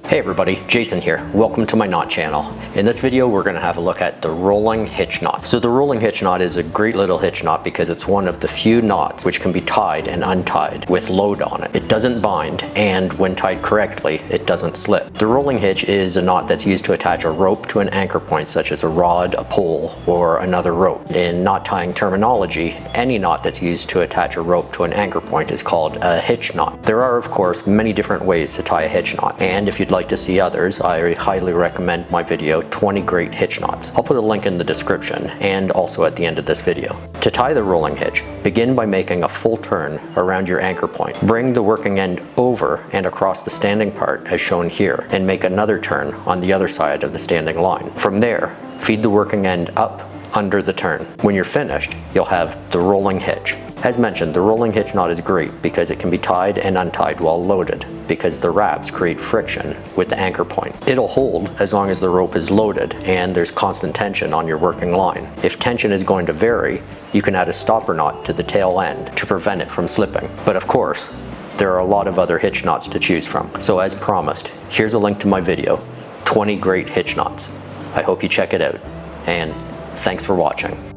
Hey everybody, Jason here. Welcome to my knot channel. In this video we're going to have a look at the rolling hitch knot. So the rolling hitch knot is a great little hitch knot because it's one of the few knots which can be tied and untied with load on it. It doesn't bind, and when tied correctly it doesn't slip. The rolling hitch is a knot that's used to attach a rope to an anchor point such as a rod, a pole, or another rope. In knot tying terminology, any knot that's used to attach a rope to an anchor point is called a hitch knot. There are of course many different ways to tie a hitch knot, and if you'd like to see others, I highly recommend my video 20 Great Hitch Knots. I'll put a link in the description and also at the end of this video. To tie the rolling hitch, begin by making a full turn around your anchor point. Bring the working end over and across the standing part as shown here, and make another turn on the other side of the standing line. From there, feed the working end up under the turn. When you're finished, you'll have the rolling hitch. As mentioned, the rolling hitch knot is great because it can be tied and untied while loaded, because the wraps create friction with the anchor point. It'll hold as long as the rope is loaded and there's constant tension on your working line. If tension is going to vary, you can add a stopper knot to the tail end to prevent it from slipping. But of course, there are a lot of other hitch knots to choose from. So as promised, here's a link to my video, 20 Great Hitch Knots. I hope you check it out, and thanks for watching.